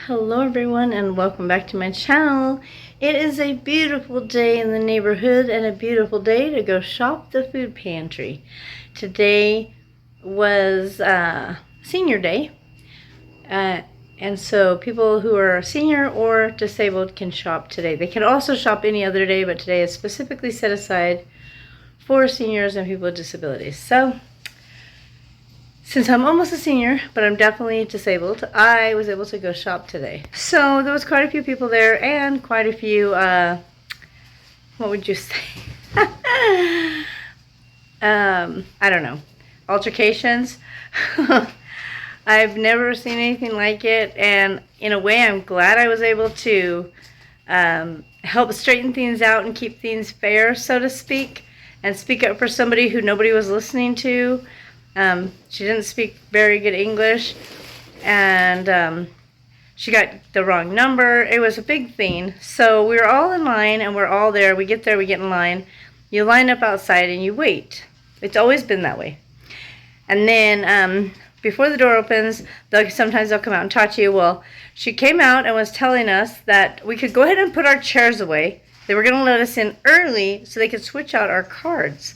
Hello everyone and welcome back to my channel. It is a beautiful day in the neighborhood and a beautiful day to go shop the food pantry. Today was senior day and so people who are senior or disabled can shop today. They can also shop any other day, but today is specifically set aside for seniors and people with disabilities. So since I'm almost a senior, but I'm definitely disabled, I was able to go shop today. So there was quite a few people there and quite a few, what would you say? I don't know, altercations. I've never seen anything like it, and in a way I'm glad I was able to help straighten things out and keep things fair, so to speak, and speak up for somebody who nobody was listening to. She didn't speak very good English, and she got the wrong number. It was a big thing. So we were all in line, and we're all there. We get there, we get in line. You line up outside, and you wait. It's always been that way. And then before the door opens, sometimes they'll come out and talk to you. Well, she came out and was telling us that we could go ahead and put our chairs away. They were going to let us in early so they could switch out our cards.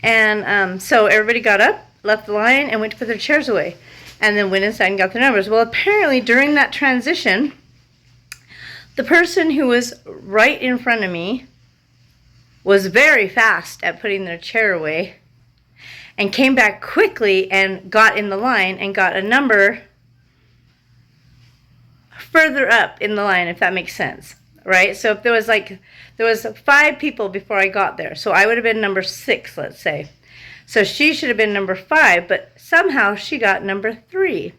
And so everybody got up, left the line, and went to put their chairs away, and then went inside and got their numbers. Well, apparently during that transition, the person who was right in front of me was very fast at putting their chair away and came back quickly and got in the line and got a number further up in the line, if that makes sense, right? So if there was 5 people before I got there, so I would have been number 6, let's say. So she should have been number 5, but somehow she got number 3.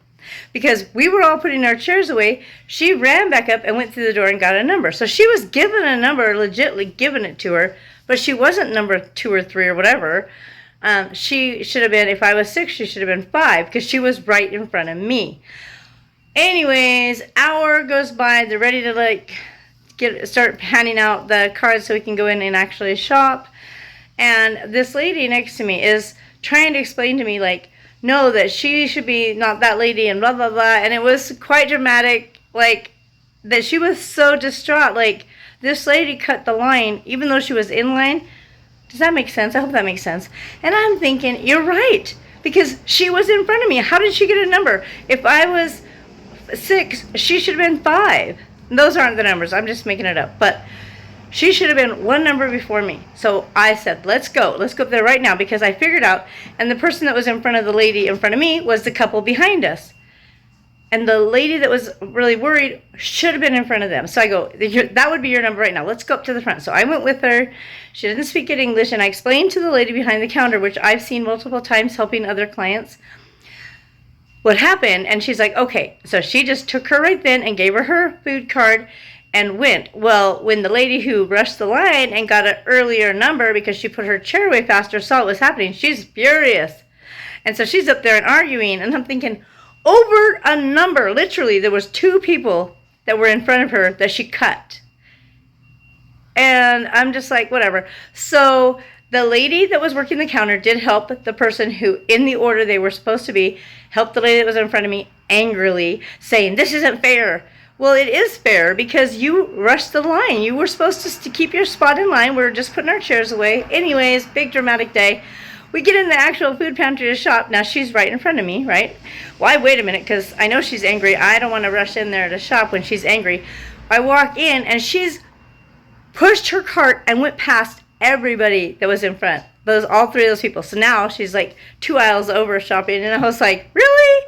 Because we were all putting our chairs away, she ran back up and went through the door and got a number. So she was given a number, legitimately given it to her, but she wasn't number 2 or 3 or whatever. She should have been, if I was 6, she should have been 5, because she was right in front of me. Anyways, hour goes by, they're ready to start handing out the cards so we can go in and actually shop. And this lady next to me is trying to explain to me, like, no, that she should be not that lady and blah, blah, blah. And it was quite dramatic, like, that she was so distraught. Like, this lady cut the line, even though she was in line. Does that make sense? I hope that makes sense. And I'm thinking, you're right, because she was in front of me. How did she get a number? If I was 6, she should have been 5. Those aren't the numbers. I'm just making it up. But she should have been 1 number before me. So I said, let's go. Let's go up there right now, because I figured out, and the person that was in front of the lady in front of me was the couple behind us. And the lady that was really worried should have been in front of them. So I go, that would be your number right now. Let's go up to the front. So I went with her. She didn't speak good English, and I explained to the lady behind the counter, which I've seen multiple times helping other clients, what happened. And she's like, okay. So she just took her right then and gave her food card and went. Well, when the lady who rushed the line and got an earlier number because she put her chair away faster saw what was happening, she's furious. And so she's up there and arguing, and I'm thinking, over a number, literally, there was 2 people that were in front of her that she cut. And I'm just like, whatever. So the lady that was working the counter did help the person who, in the order they were supposed to be, helped the lady that was in front of me angrily, saying, this isn't fair. Well, it is fair, because you rushed the line. You were supposed to keep your spot in line. We were just putting our chairs away. Anyways, big dramatic day. We get in the actual food pantry to shop. Now, she's right in front of me, right? Why wait a minute, because I know she's angry. I don't want to rush in there to shop when she's angry. I walk in, and she's pushed her cart and went past everybody that was in front. All 3 of those people. So now she's like 2 aisles over shopping, and I was like, really?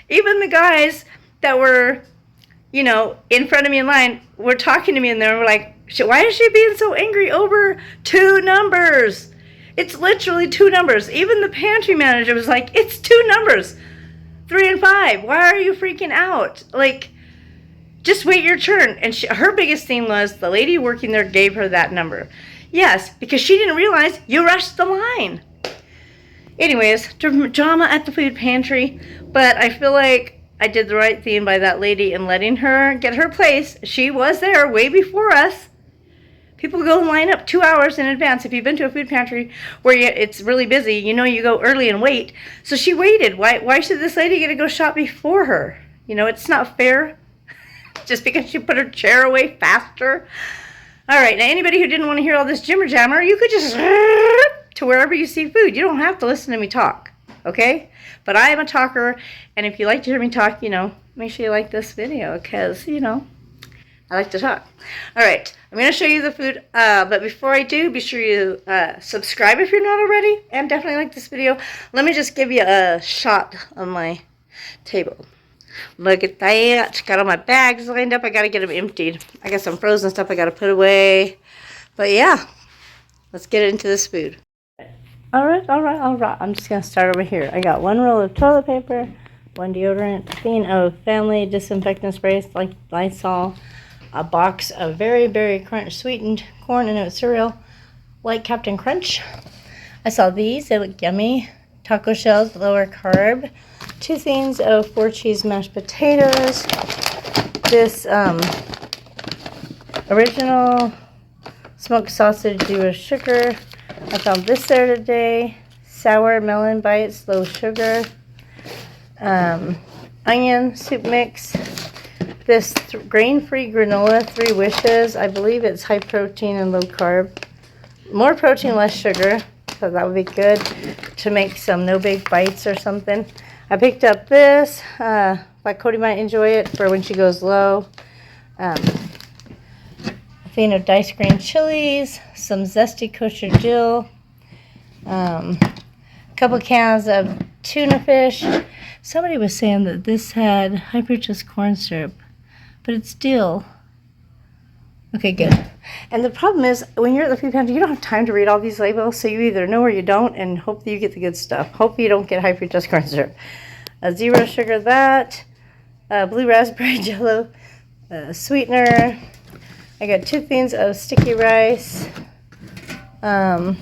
Even the guys that were, you know, in front of me in line were talking to me, and they were like, why is she being so angry over 2 numbers? It's literally 2 numbers. Even the pantry manager was like, it's 2 numbers, 3 and 5. Why are you freaking out? Like, just wait your turn. And her biggest thing was the lady working there gave her that number. Yes, because she didn't realize you rushed the line. Anyways, drama at the food pantry, but I feel like I did the right thing by that lady and letting her get her place. She was there way before us. People go and line up 2 hours in advance. If you've been to a food pantry where it's really busy, you know you go early and wait. So she waited. Why should this lady get to go shop before her? You know, it's not fair. just because she put her chair away faster. All right, now anybody who didn't want to hear all this jimmer jammer, you could just to wherever you see food. You don't have to listen to me talk, okay? But I am a talker, and if you like to hear me talk, make sure you like this video because, I like to talk. All right, I'm going to show you the food, but before I do, be sure you subscribe if you're not already, and definitely like this video. Let me just give you a shot of my table. Look at that. Got all my bags lined up. I got to get them emptied. I got some frozen stuff I got to put away. But yeah, let's get into this food. All right. I'm just going to start over here. I got 1 roll of toilet paper, 1 deodorant, a thing of family disinfectant sprays like Lysol, a box of very, very crunch sweetened corn and oat cereal like Captain Crunch. I saw these. They look yummy. Taco shells, lower carb. 2 things of 4 cheese mashed potatoes. This original smoked sausage zero sugar. I found this there today. Sour melon bites, low sugar. Onion soup mix. This grain-free granola, 3 wishes. I believe it's high protein and low carb. More protein, less sugar. So that would be good to make some no big bites or something. I picked up this. Like Codee might enjoy it for when she goes low. A thing of diced green chilies, some zesty kosher dill, a couple cans of tuna fish. Somebody was saying that this had high fructose corn syrup, but it's dill. Okay, good. And the problem is, when you're at the food pantry, you don't have time to read all these labels, so you either know or you don't, and hope that you get the good stuff. Hope you don't get high fructose corn syrup. Zero sugar, that. Blue raspberry jello sweetener. I got 2 things of sticky rice. I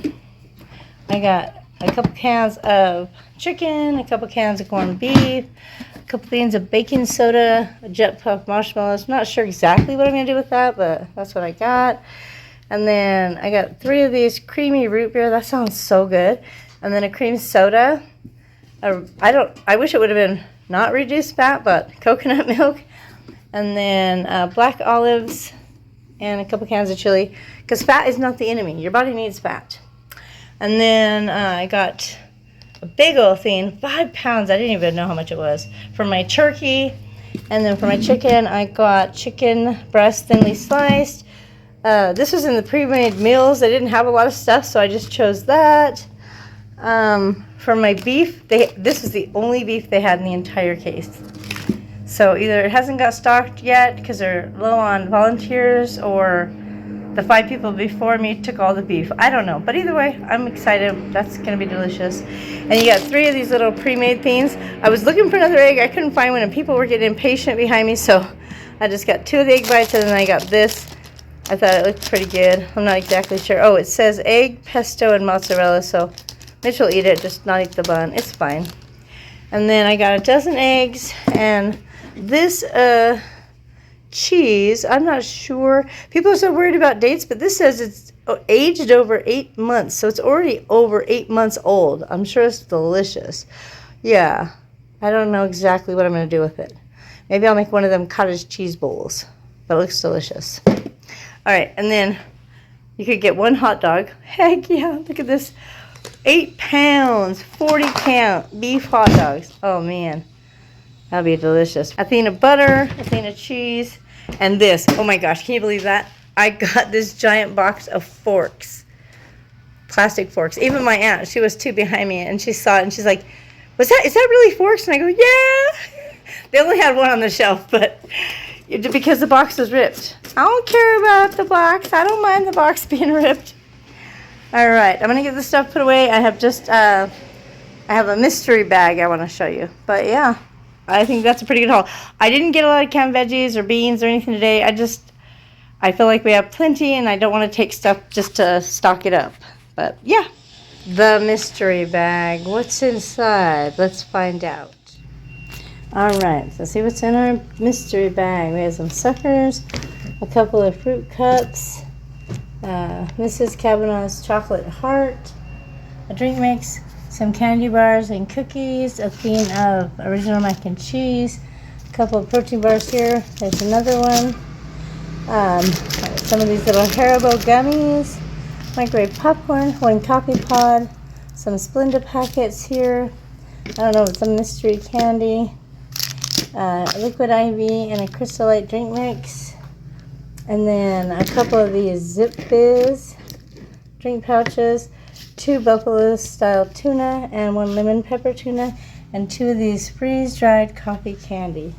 got a couple cans of chicken, a couple cans of corned beef, a couple things of baking soda, a jet puff marshmallows. I'm not sure exactly what I'm going to do with that, but that's what I got. And then I got 3 of these creamy root beer. That sounds so good. And then a cream soda. I wish it would have been not reduced fat, but coconut milk. And then black olives and a couple cans of chili. Because fat is not the enemy. Your body needs fat. And then I got a big old thing, 5 pounds. I didn't even know how much it was. For my turkey. And then for my chicken, I got chicken breast thinly sliced. This was in the pre-made meals. They didn't have a lot of stuff, so I just chose that. For my beef, this is the only beef they had in the entire case. So either it hasn't got stocked yet because they're low on volunteers, or the 5 people before me took all the beef. I don't know. But either way, I'm excited. That's going to be delicious. And you got 3 of these little pre-made things. I was looking for another egg. I couldn't find one, and people were getting impatient behind me, so I just got 2 of the egg bites, and then I got this. I thought it looked pretty good. I'm not exactly sure. Oh, it says egg, pesto, and mozzarella, so Mitch will eat it, just not eat the bun. It's fine. And then I got a dozen eggs, and this cheese, I'm not sure. People are so worried about dates, but this says it's aged over 8 months, so it's already over 8 months old. I'm sure it's delicious. Yeah, I don't know exactly what I'm going to do with it. Maybe I'll make one of them cottage cheese bowls, but it looks delicious. All right, and then you could get 1 hot dog. Heck yeah, look at this. 8 pounds, 40 count beef hot dogs. Oh, man. That'll be delicious. A thing of butter, a thing of cheese, and this. Oh, my gosh. Can you believe that? I got this giant box of forks. Plastic forks. Even my aunt, she was 2 behind me, and she saw it, and she's like, is that really forks? And I go, yeah. They only had 1 on the shelf, but because the box was ripped. I don't care about the box. I don't mind the box being ripped. All right, I'm going to get this stuff put away. I have just, I have a mystery bag I want to show you. But yeah, I think that's a pretty good haul. I didn't get a lot of canned veggies or beans or anything today. I feel like we have plenty, and I don't want to take stuff just to stock it up. But yeah, the mystery bag. What's inside? Let's find out. All right, so see what's in our mystery bag. We have some suckers, a couple of fruit cups, Mrs. Kavanaugh's chocolate heart, a drink mix, some candy bars and cookies, a thing of original mac and cheese, couple of protein bars here. There's another one. Some of these little Haribo gummies. Microwave popcorn. One coffee pod. Some Splenda packets here. I don't know, it's a mystery candy. Liquid IV and a Crystal Light drink mix. And then a couple of these Zip Fizz drink pouches. 2 Buffalo style tuna and 1 lemon pepper tuna. And 2 of these freeze-dried coffee candy.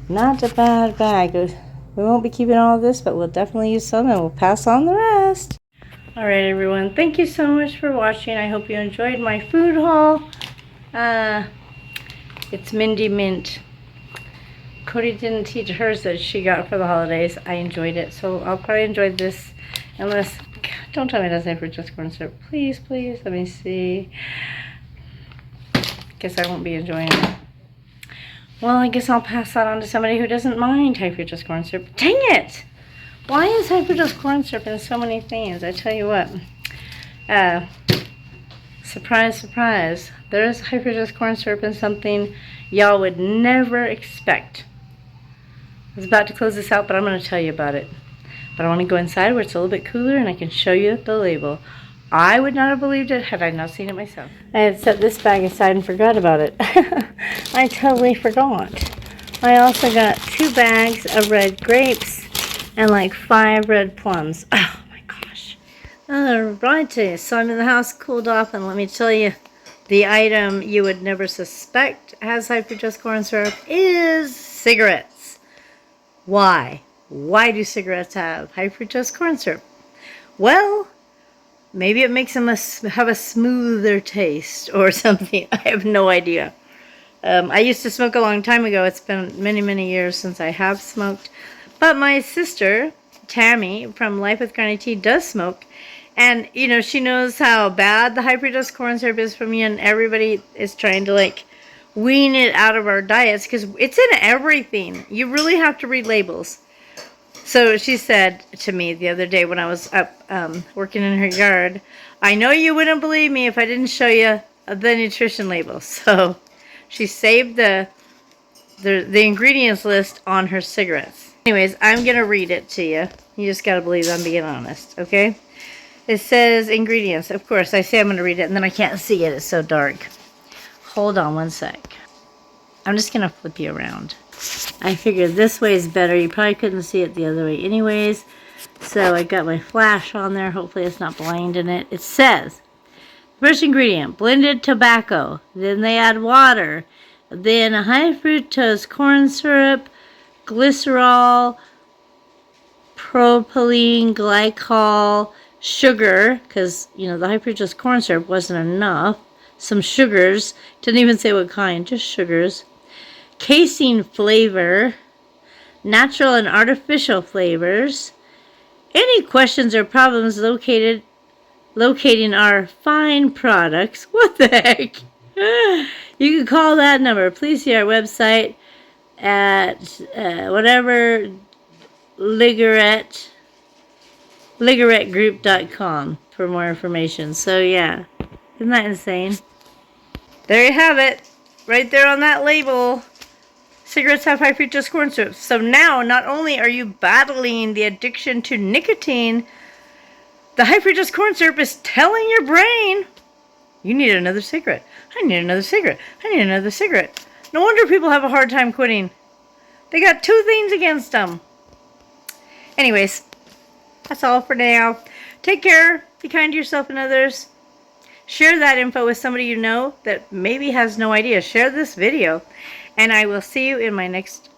Not a bad bag. We won't be keeping all of this, but we'll definitely use some and we'll pass on the rest. Alright everyone, thank you so much for watching. I hope you enjoyed my food haul. It's Mindy Mint. Codee didn't teach hers that she got for the holidays. I enjoyed it, so I'll probably enjoy this. Unless, don't tell me it doesn't have fruit just corn syrup. Please, please, let me see. Guess I won't be enjoying it. Well, I guess I'll pass that on to somebody who doesn't mind high fructose corn syrup. Dang it! Why is high fructose corn syrup in so many things? I tell you what. Surprise, surprise. There's high fructose corn syrup in something y'all would never expect. I was about to close this out, but I'm going to tell you about it. But I want to go inside where it's a little bit cooler and I can show you the label. I would not have believed it had I not seen it myself. I had set this bag aside and forgot about it. I totally forgot. I also got 2 bags of red grapes and like 5 red plums. Oh my gosh. Alrighty, so I'm in the house, cooled off, and let me tell you, the item you would never suspect has high fructose corn syrup is cigarettes. Why? Why do cigarettes have high fructose corn syrup? Well, maybe it makes them have a smoother taste or something. I have no idea. I used to smoke a long time ago. It's been many, many years since I have smoked. But my sister, Tammy, from Life with Granny T, does smoke. And, you know, she knows how bad the high fructose corn syrup is for me. And everybody is trying to, like, wean it out of our diets. Because it's in everything. You really have to read labels. So she said to me the other day when I was up working in her yard, I know you wouldn't believe me if I didn't show you the nutrition label. So she saved the ingredients list on her cigarettes. Anyways, I'm going to read it to you. You just got to believe I'm being honest, okay? It says ingredients. Of course, I say I'm going to read it and then I can't see it. It's so dark. Hold on one sec. I'm just going to flip you around. I figured this way is better. You probably couldn't see it the other way anyways. So I got my flash on there. Hopefully it's not blinding it. It says, first ingredient, blended tobacco. Then they add water. Then high fructose corn syrup, glycerol, propylene glycol, sugar, because, you know, the high fructose corn syrup wasn't enough. Some sugars. Didn't even say what kind, just sugars. Casein flavor, natural and artificial flavors. Any questions or problems locating our fine products? What the heck? You can call that number. Please see our website at ligarettegroup.com for more information. So yeah, isn't that insane? There you have it, right there on that label. Cigarettes have high fructose corn syrup. So now, not only are you battling the addiction to nicotine, the high fructose corn syrup is telling your brain, you need another cigarette. I need another cigarette. I need another cigarette. No wonder people have a hard time quitting. They got 2 things against them. Anyways, that's all for now. Take care. Be kind to yourself and others. Share that info with somebody you know that maybe has no idea. Share this video. And I will see you in my next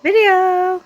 video.